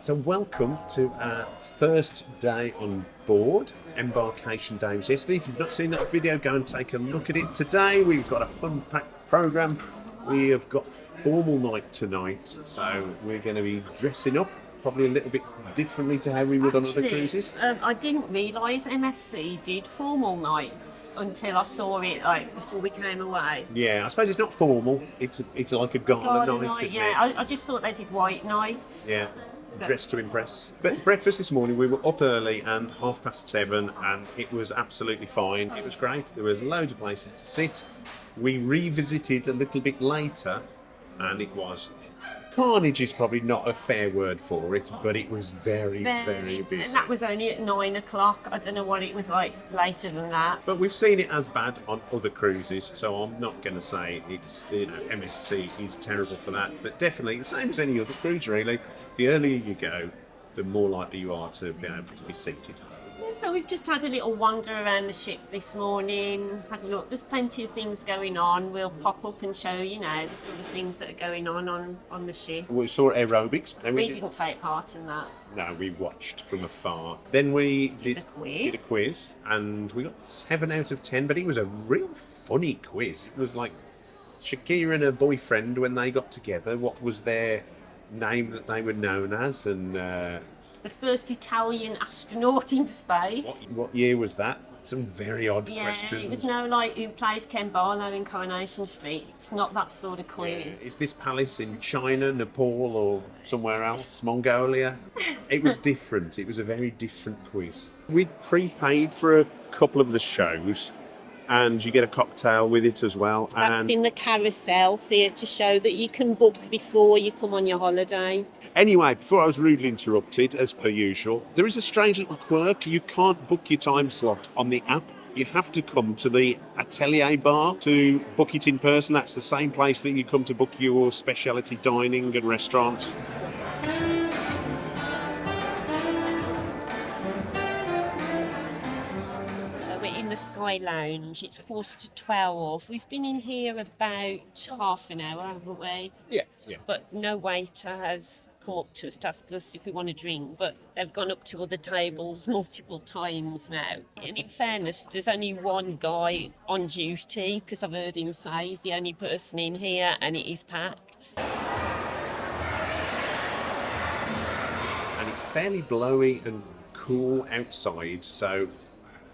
So welcome to our first day on board. Embarkation day was yesterday. If you've not seen that video, go and take a look at it. Today we've got a fun-packed programme. We have got formal night tonight, so we're going to be dressing up probably a little bit differently to how we would on other cruises. I didn't realise MSC did formal nights until I saw it before we came away. Yeah, I suppose it's not formal. It's like a gala night, isn't it? I just thought they did white nights. Yeah. Dressed to impress. But breakfast this morning, we were up early and 7:30, and it was absolutely fine. It was great. There was loads of places to sit. We revisited a little bit later, and it was carnage is probably not a fair word for it, but it was very busy. And that was only at 9 o'clock. I don't know what it was like later than that. But we've seen it as bad on other cruises, so I'm not going to say it's, MSC is terrible for that. But definitely, the same as any other cruise really, the earlier you go, the more likely you are to be able to be seated. So we've just had a little wander around the ship this morning, had a look. There's plenty of things going on. We'll pop up and show you now the sort of things that are going on the ship. We saw aerobics. And we didn't take part in that. No, we watched from afar. Then we did a quiz, and we got 7 out of 10, but it was a real funny quiz. It was like Shakira and her boyfriend, when they got together, what was their name that they were known as, and... the first Italian astronaut in space. What year was that? Some very odd questions. It was who plays Ken Barlow in Coronation Street. It's not that sort of quiz. Is this palace in China, Nepal, or somewhere else? Mongolia? It was different. It was a very different quiz. We'd prepaid for a couple of the shows, and you get a cocktail with it as well. That's in the carousel theatre show that you can book before you come on your holiday. Anyway, before I was rudely interrupted, as per usual, there is a strange little quirk. You can't book your time slot on the app. You have to come to the Atelier bar to book it in person. That's the same place that you come to book your specialty dining and restaurants. In the Sky Lounge, it's 11:45. We've been in here about half an hour, haven't we? Yeah. But no waiter has come up to us to ask us if we want a drink, but they've gone up to other tables multiple times now. And in fairness, there's only one guy on duty, because I've heard him say he's the only person in here and it is packed. And it's fairly blowy and cool outside, so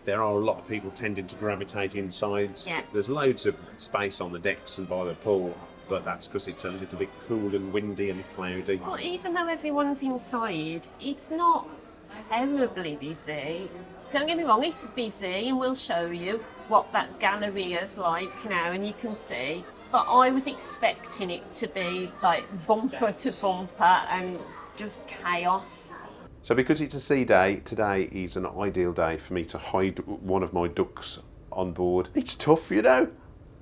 there are a lot of people tending to gravitate inside. Yeah. There's loads of space on the decks and by the pool, but that's because it's a little bit cool and windy and cloudy. Well, even though everyone's inside, it's not terribly busy. Don't get me wrong, it's busy, and we'll show you what that Galleria's like now, and you can see. But I was expecting it to be like bumper to bumper and just chaos. So because it's a sea day, today is an ideal day for me to hide one of my ducks on board. It's tough,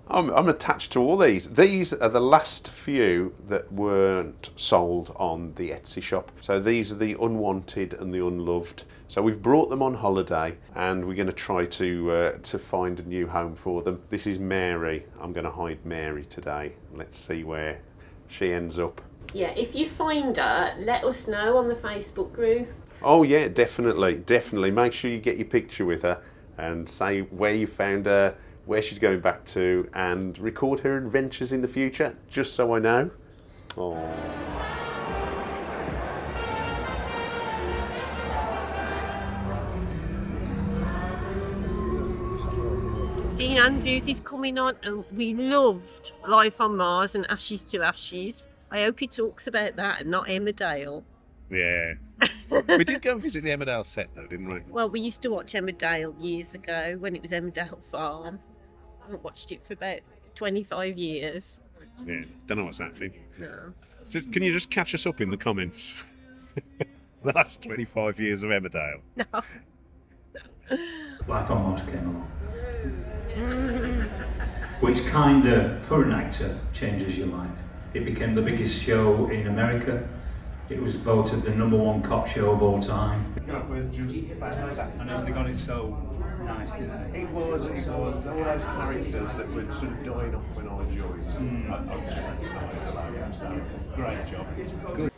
I'm attached to all these. These are the last few that weren't sold on the Etsy shop. So these are the unwanted and the unloved. So we've brought them on holiday, and we're going to try to find a new home for them. This is Mary. I'm going to hide Mary today. Let's see where she ends up. Yeah, if you find her, let us know on the Facebook group. Oh yeah, definitely. Make sure you get your picture with her and say where you found her, where she's going back to, and record her adventures in the future, just so I know. Oh. Dean Andrews is coming on, and we loved Life on Mars and Ashes to Ashes. I hope he talks about that and not Emmerdale. Yeah. We did go and visit the Emmerdale set though, didn't we? Well, we used to watch Emmerdale years ago when it was Emmerdale Farm. I haven't watched it for about 25 years. Yeah, don't know what's happening. No. So can you just catch us up in the comments? The last 25 years of Emmerdale. No. Life on Mars came along. Which kind of, for an actor, changes your life. It became the biggest show in America. It was voted the #1 cop show of all time. It was just fantastic. I know they got it so nice, didn't they? It was. All those characters that were sort of dying off when I joined. So, great job. Good.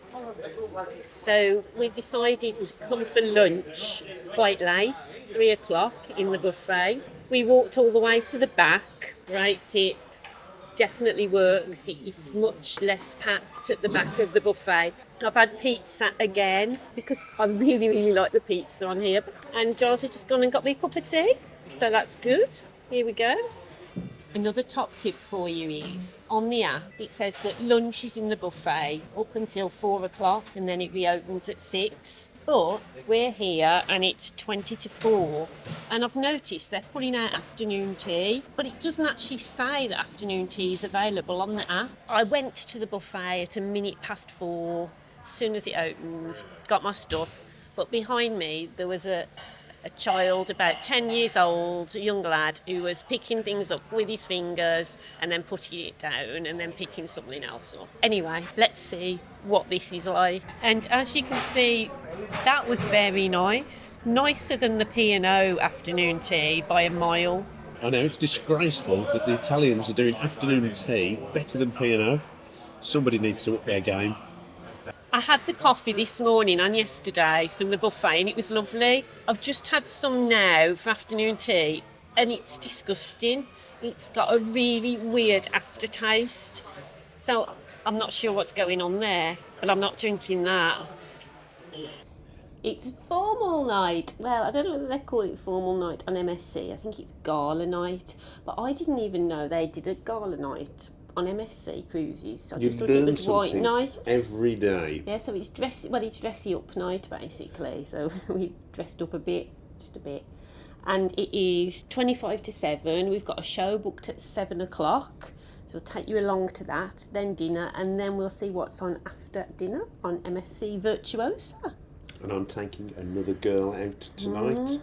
So we decided to come for lunch quite late, 3 o'clock in the buffet. We walked all the way to the back. Right, it definitely works. It's much less packed at the back of the buffet. I've had pizza again because I really, really like the pizza on here. And Giles has just gone and got me a cup of tea. So that's good. Here we go. Another top tip for you is, on the app, it says that lunch is in the buffet up until 4 o'clock and then it reopens at 6. But we're here and it's 20 to 4. And I've noticed they're putting out afternoon tea, but it doesn't actually say that afternoon tea is available on the app. I went to the buffet at 4:minutes. As soon as it opened, got my stuff. But behind me, there was a child about 10 years old, a young lad, who was picking things up with his fingers and then putting it down and then picking something else up. Anyway, let's see what this is like. And as you can see, that was very nice. Nicer than the P&O afternoon tea by a mile. I know, it's disgraceful that the Italians are doing afternoon tea better than P&O. Somebody needs to up their game. I had the coffee this morning and yesterday from the buffet and it was lovely. I've just had some now for afternoon tea and it's disgusting. It's got a really weird aftertaste. So I'm not sure what's going on there, but I'm not drinking that. It's formal night. Well, I don't know whether they call it formal night on MSC. I think it's Gala Night. But I didn't even know they did a Gala Night on MSC cruises. I just thought it was white night. Every day. Yeah, so it's dressy up night basically. So we've dressed up a bit, just a bit. And it is 25 to 7. We've got a show booked at 7 o'clock. So we'll take you along to that, then dinner, and then we'll see what's on after dinner on MSC Virtuosa. And I'm taking another girl out tonight.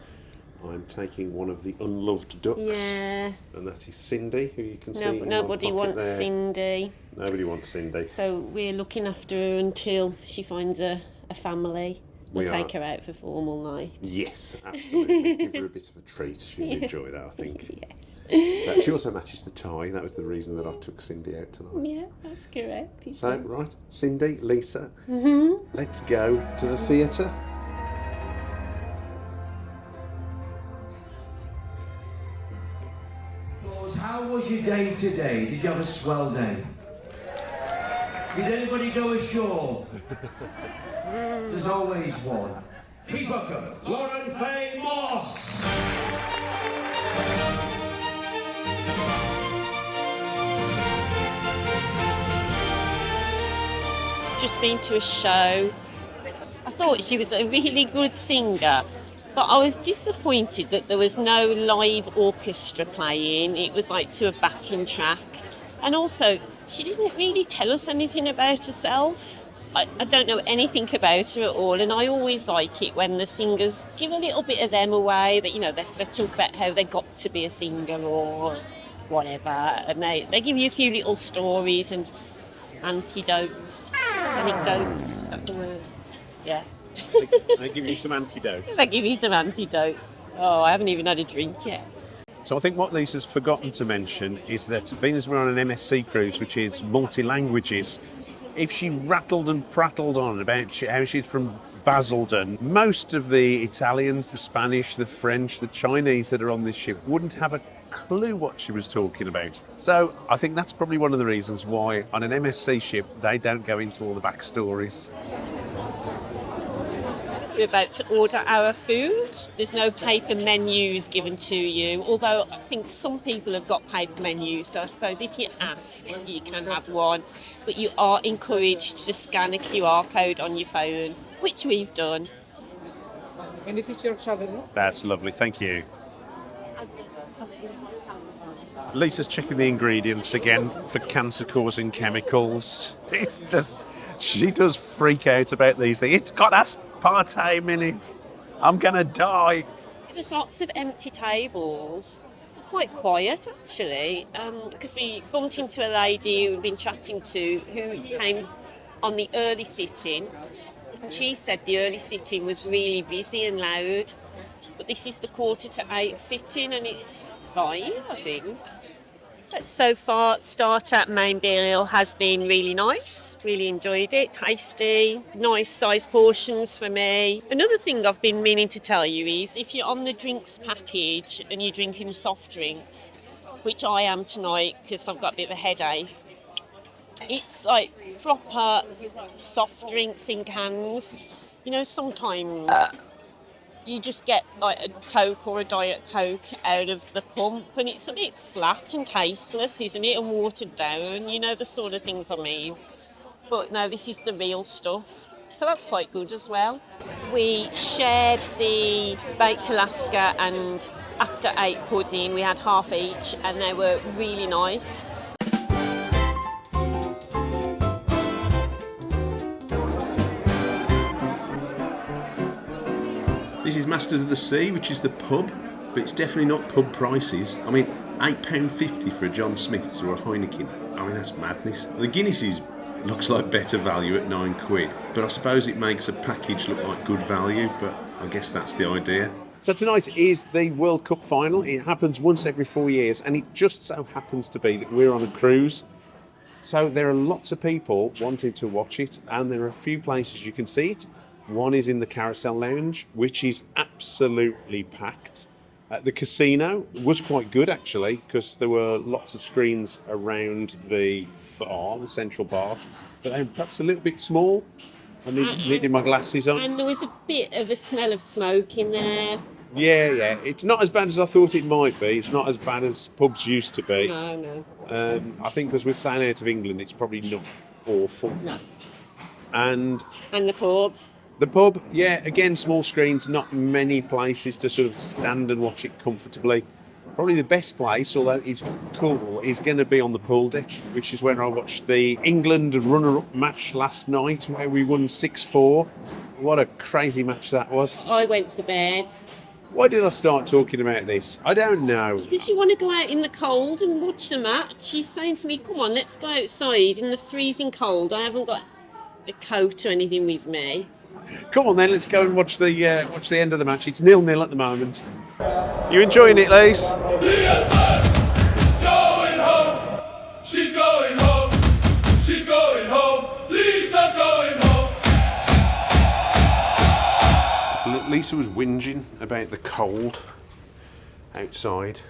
I'm taking one of the unloved ducks. Yeah. And that is Cindy, who you can see. Nobody wants there. Cindy. Nobody wants Cindy. So we're looking after her until she finds a family. We'll take her out for formal night. Yes, absolutely. Give her a bit of a treat. She'll enjoy that, I think. Yes. So she also matches the tie. That was the reason that I took Cindy out tonight. Yeah, that's correct. So, right, Cindy, Lisa, let's go to the theatre. How was your day today? Did you have a swell day? Did anybody go ashore? There's always one. Please welcome Lauren Faye Moss. Just been to a show. I thought she was a really good singer, but I was disappointed that there was no live orchestra playing. It was like to a backing track. And also, she didn't really tell us anything about herself. I don't know anything about her at all, and I always like it when the singers give a little bit of them away, that, you know, they talk about how they got to be a singer or whatever, and they give you a few little stories and anecdotes. Is that the word? Yeah. They give you some antidotes. They give you some antidotes. Oh, I haven't even had a drink yet. So I think what Lisa's forgotten to mention is that being as we're on an MSC cruise, which is multi-languages, if she rattled and prattled on about how she's from Basildon, most of the Italians, the Spanish, the French, the Chinese that are on this ship wouldn't have a clue what she was talking about. So I think that's probably one of the reasons why on an MSC ship they don't go into all the backstories. We're about to order our food. There's no paper menus given to you, although I think some people have got paper menus, so I suppose if you ask, you can have one. But you are encouraged to scan a QR code on your phone, which we've done. And this is your travel. That's lovely, thank you. Lisa's checking the ingredients again for cancer-causing chemicals. It's just, she does freak out about these things. It's got aspartame in it. I'm gonna die. There's lots of empty tables. It's quite quiet actually, because we bumped into a lady who we've been chatting to who came on the early sitting, and she said the early sitting was really busy and loud, but this is the 7:45 sitting and it's fine, I think. But so far, starter main meal has been really nice. Really enjoyed it. Tasty, nice size portions for me. Another thing I've been meaning to tell you is if you're on the drinks package and you're drinking soft drinks, which I am tonight because I've got a bit of a headache, it's like proper soft drinks in cans. You know, sometimes you just get like a Coke or a Diet Coke out of the pump and it's a bit flat and tasteless, isn't it? And watered down, you know, the sort of things I mean. But no, this is the real stuff. So that's quite good as well. We shared the baked Alaska and after 8 pudding. We had half each and they were really nice. This is Masters of the Sea, which is the pub, but it's definitely not pub prices. I mean, £8.50 for a John Smith's or a Heineken. I mean, that's madness. The Guinness looks like better value at £9, but I suppose it makes a package look like good value, but I guess that's the idea. So tonight is the World Cup final. It happens once every 4 years, and it just so happens to be that we're on a cruise. So there are lots of people wanting to watch it, and there are a few places you can see it. One is in the Carousel Lounge, which is absolutely packed. The casino was quite good, actually, because there were lots of screens around the bar, the central bar, but they were perhaps a little bit small. I needed my glasses on. And there was a bit of a smell of smoke in there. Yeah. It's not as bad as I thought it might be. It's not as bad as pubs used to be. No. I think because we're staying out of England, it's probably not awful. No. And the pub. The pub, yeah, again, small screens, not many places to sort of stand and watch it comfortably. Probably the best place, although it's cool, is going to be on the pool deck, which is where I watched the England runner-up match last night, where we won 6-4. What a crazy match that was. I went to bed. Why did I start talking about this? I don't know. Because you want to go out in the cold and watch the match. She's saying to me, come on, let's go outside in the freezing cold. I haven't got a coat or anything with me. Come on then, let's go and watch the end of the match. It's 0-0 at the moment. You enjoying it, Lise? Lisa's going home. She's going home. She's going home. Lisa's going home. Lisa was whinging about the cold outside.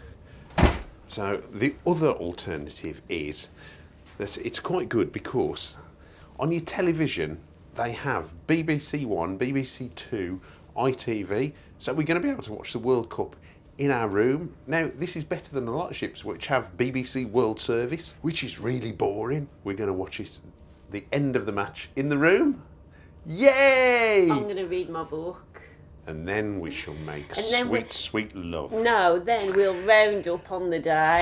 So the other alternative is that it's quite good because on your television they have BBC One, BBC Two, ITV, so we're going to be able to watch the World Cup in our room. Now, this is better than a lot of ships which have BBC World Service, which is really boring. We're going to watch the end of the match in the room. Yay! I'm going to read my book. And then we shall make sweet love. No, then we'll round up on the day.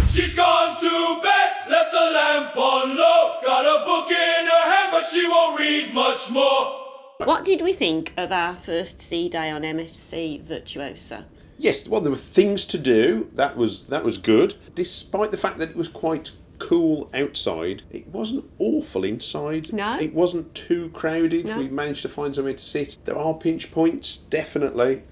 She's gone to bed, left the lamp on low. Got a book in her hand, but she won't read much more. What did we think of our first sea day on MSC Virtuosa? Yes, well, there were things to do. That was good. Despite the fact that it was quite cool outside, it wasn't awful inside. No. It wasn't too crowded. No. We managed to find somewhere to sit. There are pinch points, definitely.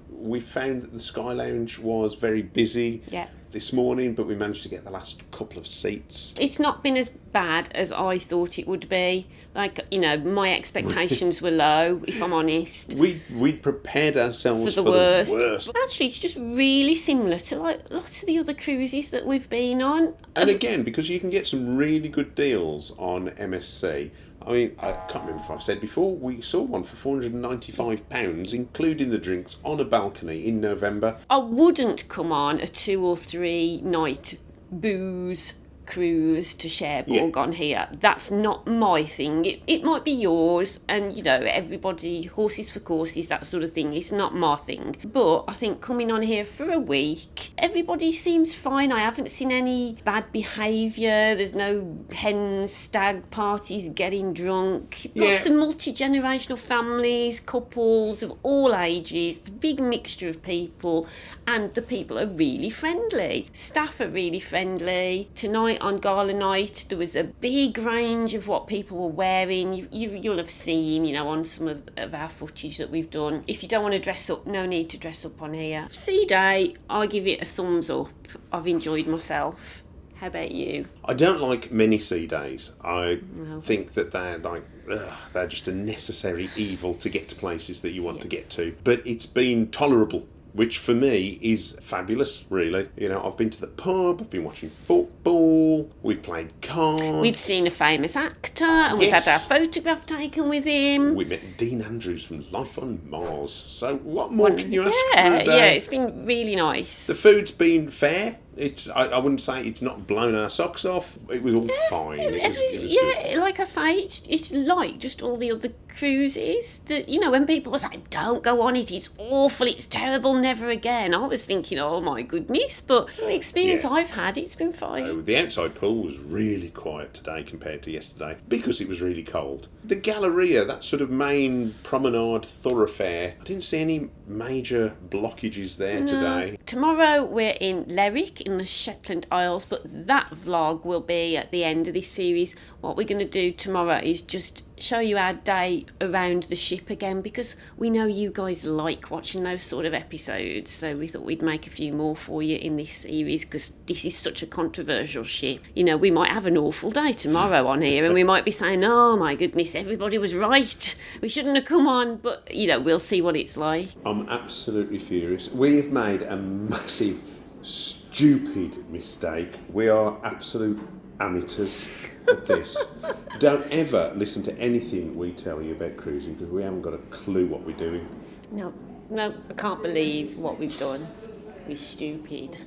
We found that the Sky Lounge was very busy. Yeah. This morning, but we managed to get the last couple of seats. It's not been as bad as I thought it would be. Like, you know, my expectations were low, if I'm honest. We'd prepared ourselves for the worst. Actually, it's just really similar to like lots of the other cruises that we've been on. And again, because you can get some really good deals on MSC. I mean, I can't remember if I've said before, we saw one for £495, including the drinks, on a balcony in November. I wouldn't come on a 2 or 3 night booze cruise to Cherbourg on here. That's not my thing. It might be yours, and you know, everybody, horses for courses, that sort of thing. It's not my thing. But I think coming on here for a week, everybody seems fine. I haven't seen any bad behaviour. There's no hen stag parties getting drunk. Lots of multi-generational families, couples of all ages. It's a big mixture of people, and the people are really friendly. Staff are really friendly. Tonight night, on Gala Night, there was a big range of what people were wearing. You'll have seen, you know, on some of our footage that we've done. If you don't want to dress up, no need to dress up on here. C-Day, I give it a thumbs up. I've enjoyed myself. How about you? I don't like many sea days. I think that they're just a necessary evil to get to places that you want to get to. But it's been tolerable, which for me is fabulous, really. You know, I've been to the pub, I've been watching football, we've played cards. We've seen a famous actor, and we've had our photograph taken with him. We met Dean Andrews from Life on Mars. So what more can you ask for a day? Yeah, it's been really nice. The food's been fair. I wouldn't say it's not blown our socks off. It was all fine. It was good. Like I say, it's like just all the other cruises. That, you know, when people were saying, don't go on it, it's awful, it's terrible, never again. I was thinking, oh my goodness. But the experience I've had, it's been fine. The outside pool was really quiet today compared to yesterday because it was really cold. The Galleria, that sort of main promenade thoroughfare, I didn't see any major blockages there today. Tomorrow we're in Lerwick in the Shetland Isles, but that vlog will be at the end of this series. What we're going to do tomorrow is just show you our day around the ship again, because we know you guys like watching those sort of episodes, so we thought we'd make a few more for you in this series, because this is such a controversial ship. You know, we might have an awful day tomorrow on here and we might be saying, oh my goodness, everybody was right, we shouldn't have come on, but you know, we'll see what it's like. I'm absolutely furious. We have made a massive, stupid mistake. We are absolute amateurs at this. Don't ever listen to anything we tell you about cruising, because we haven't got a clue what we're doing. No, I can't believe what we've done. We're stupid.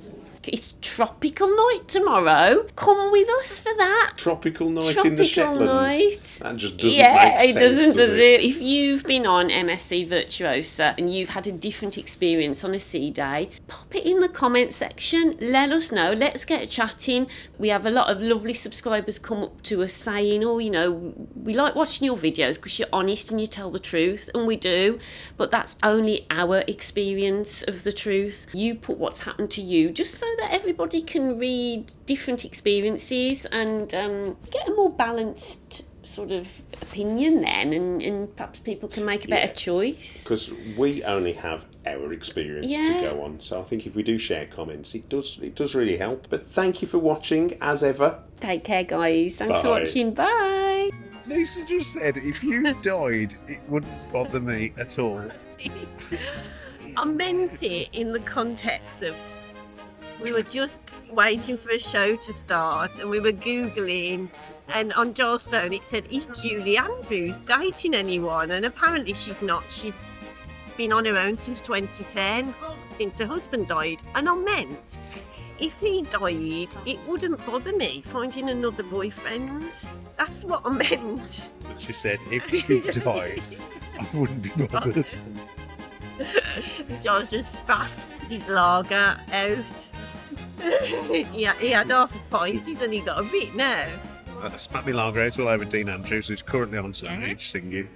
It's tropical night tomorrow. Come with us for that. Tropical night in the Shetlands. Night. That just doesn't make sense, it doesn't, does it? If you've been on MSC Virtuosa and you've had a different experience on a sea day, pop it in the comment section. Let us know. Let's get chatting. We have a lot of lovely subscribers come up to us saying, oh, you know, we like watching your videos because you're honest and you tell the truth, and we do, but that's only our experience of the truth. You put what's happened to you just so that everybody can read different experiences and get a more balanced sort of opinion then, and perhaps people can make a better choice. Because we only have our experience to go on, so I think if we do share comments, it does really help. But thank you for watching, as ever. Take care, guys. Thanks for watching. Bye. Lisa just said if you died, it wouldn't bother me at all. I meant it in the context of we were just waiting for a show to start and we were Googling, and on Joel's phone it said, is Julie Andrews dating anyone? And apparently she's not. She's been on her own since 2010, since her husband died. And I meant, if he died, it wouldn't bother me finding another boyfriend. That's what I meant. But she said if you died, I wouldn't be bothered. Joel just spat his lager out. He had half a pint, he's only got a bit now. Spat me lager out all over Dean Andrews, who's currently on stage singing.